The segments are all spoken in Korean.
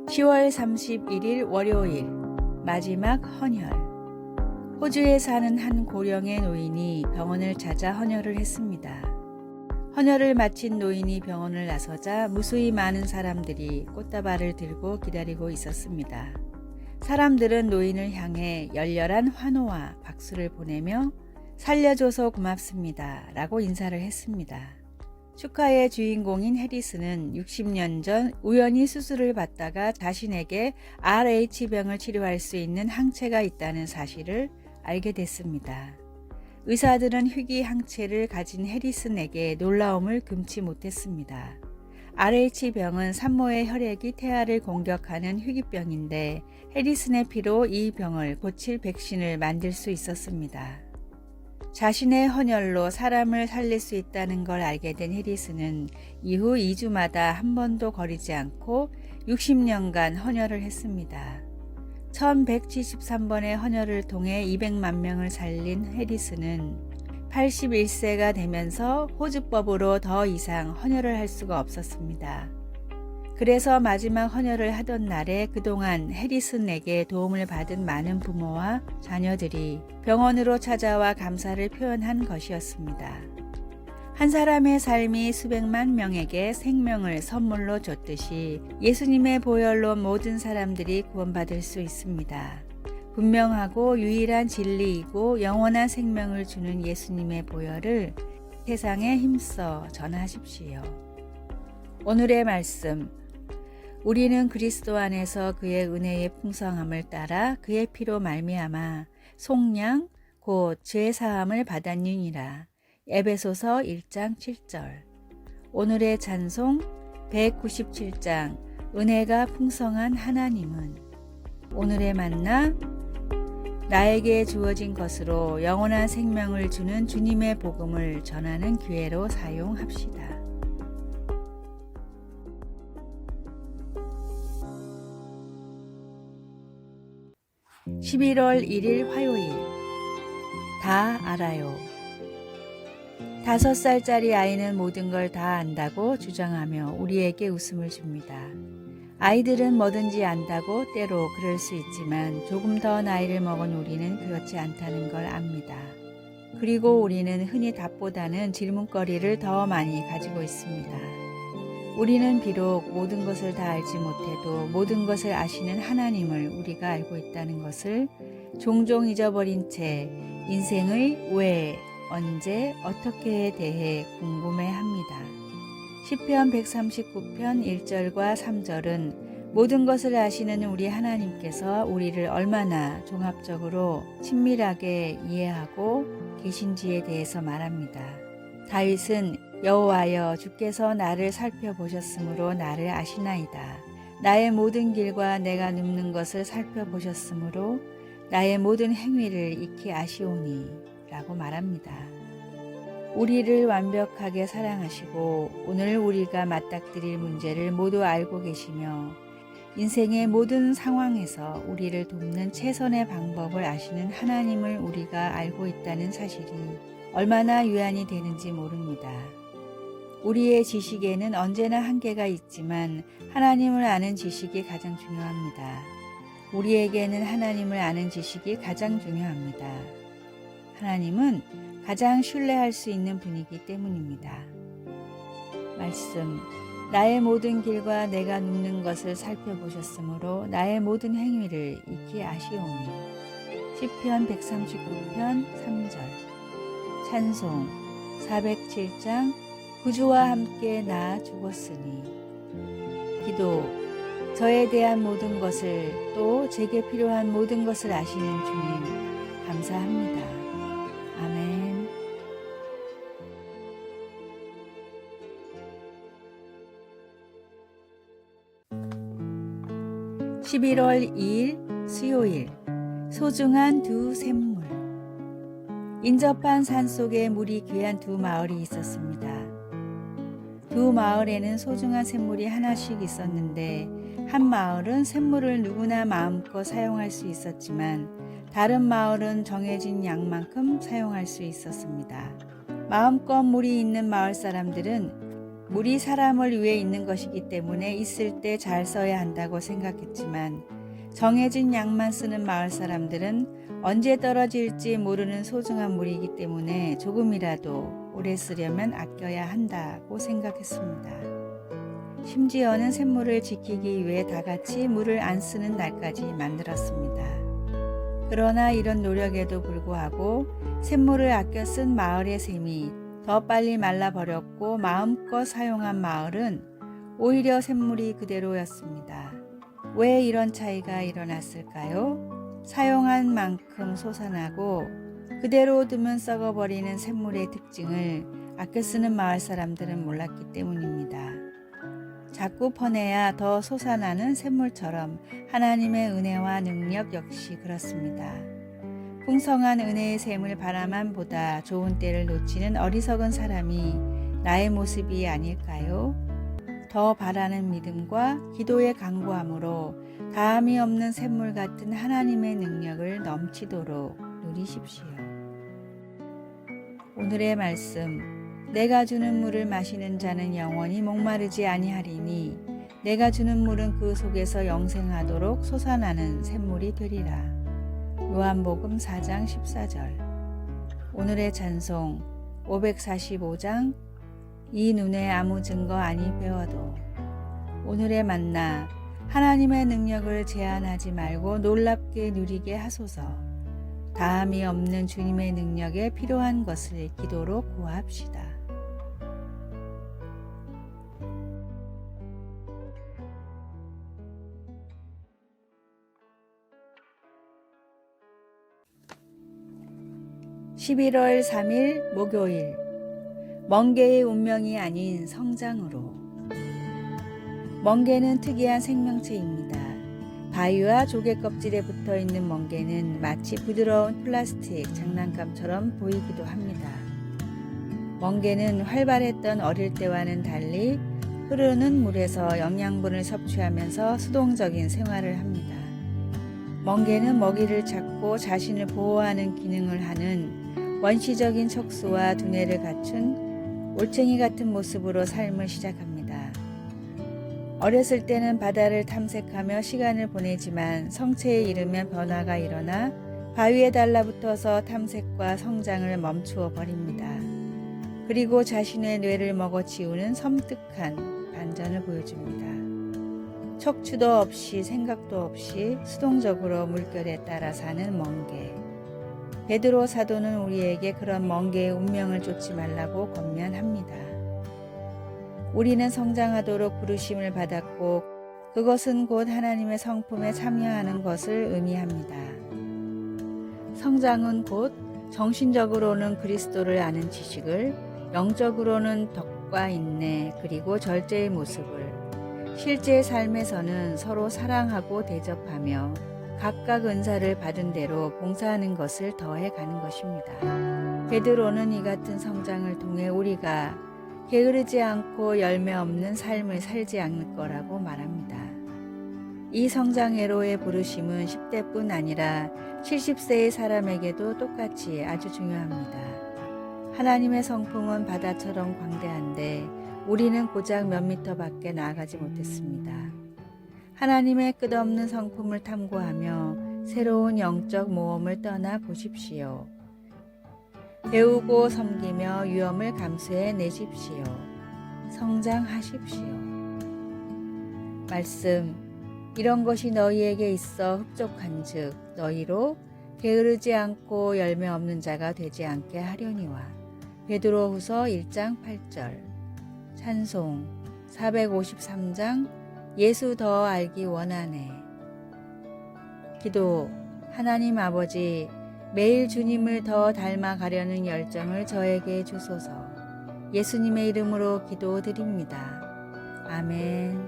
10월 31일 월요일 마지막 헌혈. 호주에 사는 한 고령의 노인이 병원을 찾아 헌혈을 했습니다. 헌혈을 마친 노인이 병원을 나서자 무수히 많은 사람들이 꽃다발을 들고 기다리고 있었습니다. 사람들은 노인을 향해 열렬한 환호와 박수를 보내며 살려줘서 고맙습니다 라고 인사를 했습니다. 축하의 주인공인 해리스는 60년 전 우연히 수술을 받다가 자신에게 RH병을 치료할 수 있는 항체가 있다는 사실을 알게 됐습니다. 의사들은 희귀 항체를 가진 해리슨에게 놀라움을 금치 못했습니다. RH병은 산모의 혈액이 태아를 공격하는 희귀병인데 해리슨의 피로 이 병을 고칠 백신을 만들 수 있었습니다. 자신의 헌혈로 사람을 살릴 수 있다는 걸 알게 된 해리슨은 이후 2주마다 한 번도 거리지 않고 60년간 헌혈을 했습니다. 1173번의 헌혈을 통해 200만 명을 살린 해리슨은 81세가 되면서 호주법으로 더 이상 헌혈을 할 수가 없었습니다. 그래서 마지막 헌혈을 하던 날에 그동안 해리슨에게 도움을 받은 많은 부모와 자녀들이 병원으로 찾아와 감사를 표현한 것이었습니다. 한 사람의 삶이 수백만 명에게 생명을 선물로 줬듯이 예수님의 보혈로 모든 사람들이 구원받을 수 있습니다. 분명하고 유일한 진리이고 영원한 생명을 주는 예수님의 보혈을 세상에 힘써 전하십시오. 오늘의 말씀. 우리는 그리스도 안에서 그의 은혜의 풍성함을 따라 그의 피로 말미암아 속량 곧 죄사함을 받았느니라. 에베소서 1장 7절. 오늘의 찬송 197장 은혜가 풍성한 하나님은. 오늘의 만나 나에게 주어진 것으로 영원한 생명을 주는 주님의 복음을 전하는 기회로 사용합시다. 11월 1일 화요일. 다 알아요. 5살짜리 아이는 모든 걸 다 안다고 주장하며 우리에게 웃음을 줍니다. 아이들은 뭐든지 안다고 때로 그럴 수 있지만 조금 더 나이를 먹은 우리는 그렇지 않다는 걸 압니다. 그리고 우리는 흔히 답보다는 질문거리를 더 많이 가지고 있습니다. 우리는 비록 모든 것을 다 알지 못해도 모든 것을 아시는 하나님을 우리가 알고 있다는 것을 종종 잊어버린 채 인생의 왜, 언제, 어떻게에 대해 궁금해합니다. 시편 139편 1절과 3절은 모든 것을 아시는 우리 하나님께서 우리를 얼마나 종합적으로 친밀하게 이해하고 계신지에 대해서 말합니다. 다윗은 여호와여 주께서 나를 살펴보셨으므로 나를 아시나이다. 나의 모든 길과 내가 눕는 것을 살펴보셨으므로 나의 모든 행위를 익히 아시오니 라고 말합니다. 우리를 완벽하게 사랑하시고 오늘 우리가 맞닥뜨릴 문제를 모두 알고 계시며 인생의 모든 상황에서 우리를 돕는 최선의 방법을 아시는 하나님을 우리가 알고 있다는 사실이 얼마나 유한이 되는지 모릅니다. 우리의 지식에는 언제나 한계가 있지만 하나님을 아는 지식이 가장 중요합니다. 우리에게는 하나님을 아는 지식이 가장 중요합니다. 하나님은 가장 신뢰할 수 있는 분이기 때문입니다. 말씀. 나의 모든 길과 내가 눕는 것을 살펴보셨으므로 나의 모든 행위를 익히 아시오니. 시편 139편 3절. 찬송 407장 구주와 함께 나 죽었으니. 기도. 저에 대한 모든 것을 또 제게 필요한 모든 것을 아시는 주님 감사합니다. 아멘. 11월 2일 수요일. 소중한 두 샘물. 인접한 산속에 물이 귀한 두 마을이 있었습니다. 두 마을에는 소중한 샘물이 하나씩 있었는데 한 마을은 샘물을 누구나 마음껏 사용할 수 있었지만 다른 마을은 정해진 양만큼 사용할 수 있었습니다. 마음껏 물이 있는 마을 사람들은 물이 사람을 위해 있는 것이기 때문에 있을 때 잘 써야 한다고 생각했지만 정해진 양만 쓰는 마을 사람들은 언제 떨어질지 모르는 소중한 물이기 때문에 조금이라도 오래 쓰려면 아껴야 한다고 생각했습니다. 심지어는 샘물을 지키기 위해 다 같이 물을 안 쓰는 날까지 만들었습니다. 그러나 이런 노력에도 불구하고 샘물을 아껴 쓴 마을의 샘이 더 빨리 말라버렸고 마음껏 사용한 마을은 오히려 샘물이 그대로였습니다. 왜 이런 차이가 일어났을까요? 사용한 만큼 솟아나고 그대로 두면 썩어버리는 샘물의 특징을 아껴 쓰는 마을 사람들은 몰랐기 때문입니다. 자꾸 퍼내야 더 솟아나는 샘물처럼 하나님의 은혜와 능력 역시 그렇습니다. 풍성한 은혜의 샘을 바라만 보다 좋은 때를 놓치는 어리석은 사람이 나의 모습이 아닐까요? 더 바라는 믿음과 기도의 강구함으로 다함이 없는 샘물 같은 하나님의 능력을 넘치도록 누리십시오. 오늘의 말씀. 내가 주는 물을 마시는 자는 영원히 목마르지 아니하리니 내가 주는 물은 그 속에서 영생하도록 솟아나는 샘물이 되리라. 요한복음 4장 14절. 오늘의 찬송 545장 이 눈에 아무 증거 아니 배워도. 오늘의 만나 하나님의 능력을 제한하지 말고 놀랍게 누리게 하소서. 다함이 없는 주님의 능력에 필요한 것을 기도로 구합시다. (11월 3일) 목요일. 멍게의 운명이 아닌 성장으로. 멍게는 특이한 생명체입니다. 바위와 조개 껍질에 붙어 있는 멍게는 마치 부드러운 플라스틱 장난감처럼 보이기도 합니다. 멍게는 활발했던 어릴 때와는 달리 흐르는 물에서 영양분을 섭취하면서 수동적인 생활을 합니다. 멍게는 먹이를 찾고 자신을 보호하는 기능을 하는 원시적인 척수와 두뇌를 갖춘 올챙이 같은 모습으로 삶을 시작합니다. 어렸을 때는 바다를 탐색하며 시간을 보내지만 성체에 이르면 변화가 일어나 바위에 달라붙어서 탐색과 성장을 멈추어 버립니다. 그리고 자신의 뇌를 먹어치우는 섬뜩한 반전을 보여줍니다. 척추도 없이 생각도 없이 수동적으로 물결에 따라 사는 멍게. 베드로 사도는 우리에게 그런 멍게의 운명을 쫓지 말라고 권면합니다. 우리는 성장하도록 부르심을 받았고 그것은 곧 하나님의 성품에 참여하는 것을 의미합니다. 성장은 곧 정신적으로는 그리스도를 아는 지식을, 영적으로는 덕과 인내 그리고 절제의 모습을, 실제 삶에서는 서로 사랑하고 대접하며 각각 은사를 받은 대로 봉사하는 것을 더해 가는 것입니다. 베드로는 이 같은 성장을 통해 우리가 게으르지 않고 열매 없는 삶을 살지 않을 거라고 말합니다. 이 성장회로의 부르심은 10대뿐 아니라 70세의 사람에게도 똑같이 아주 중요합니다. 하나님의 성품은 바다처럼 광대한데 우리는 고작 몇 미터 밖에 나아가지 못했습니다. 하나님의 끝없는 성품을 탐구하며 새로운 영적 모험을 떠나 보십시오. 배우고 섬기며 위험을 감수해 내십시오. 성장하십시오. 말씀. 이런 것이 너희에게 있어 흡족한즉 너희로 게으르지 않고 열매 없는 자가 되지 않게 하려니와. 베드로후서 1장 8절. 찬송 453장 예수 더 알기 원하네. 기도. 하나님 아버지, 매일 주님을 더 닮아가려는 열정을 저에게 주소서. 예수님의 이름으로 기도드립니다. 아멘.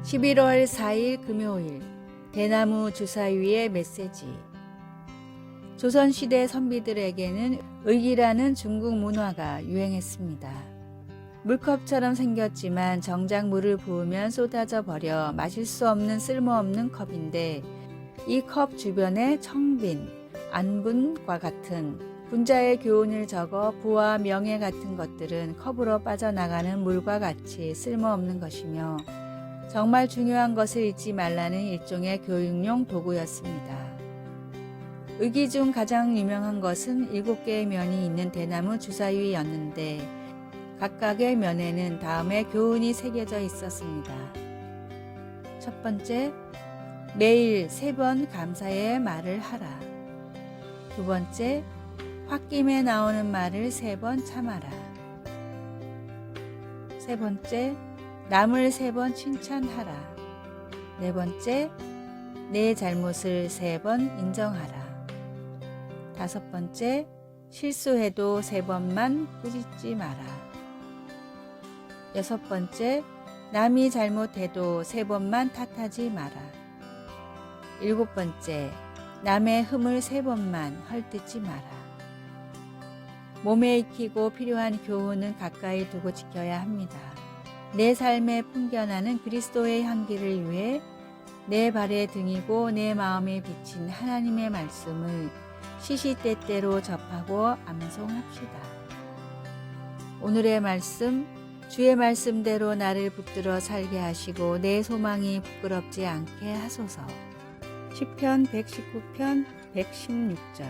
11월 4일 금요일. 대나무 주사위의 메시지. 조선시대 선비들에게는 의기라는 중국 문화가 유행했습니다. 물컵처럼 생겼지만 정작 물을 부으면 쏟아져 버려 마실 수 없는 쓸모없는 컵인데 이 컵 주변에 청빈, 안분과 같은 분자의 교훈을 적어 부와 명예 같은 것들은 컵으로 빠져나가는 물과 같이 쓸모없는 것이며 정말 중요한 것을 잊지 말라는 일종의 교육용 도구였습니다. 의기 중 가장 유명한 것은 7개의 면이 있는 대나무 주사위였는데 각각의 면에는 다음의 교훈이 새겨져 있었습니다. 첫 번째, 매일 3번 감사의 말을 하라. 두 번째, 홧김에 나오는 말을 3번 참아라. 세 번째, 남을 3번 칭찬하라. 네 번째, 내 잘못을 3번 인정하라. 다섯 번째, 실수해도 3번만 꾸짖지 마라. 여섯 번째, 남이 잘못해도 3번만 탓하지 마라. 일곱 번째, 남의 흠을 3번만 헐뜯지 마라. 몸에 익히고 필요한 교훈은 가까이 두고 지켜야 합니다. 내 삶에 풍겨나는 그리스도의 향기를 위해 내 발의 등이고 내 마음에 비친 하나님의 말씀을 시시때때로 접하고 암송합시다. 오늘의 말씀, 주의 말씀대로 나를 붙들어 살게 하시고 내 소망이 부끄럽지 않게 하소서. 시편 119편 116절.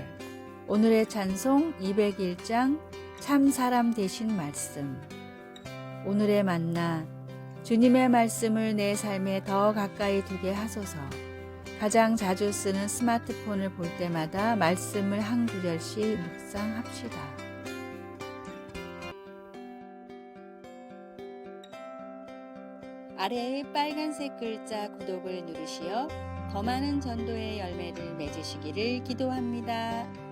오늘의 찬송 201장 참 사람 되신 말씀. 오늘의 만나, 주님의 말씀을 내 삶에 더 가까이 두게 하소서. 가장 자주 쓰는 스마트폰을 볼 때마다 말씀을 한 구절씩 묵상합시다. 아래의 빨간색 글자 구독을 누르시어 더 많은 전도의 열매를 맺으시기를 기도합니다.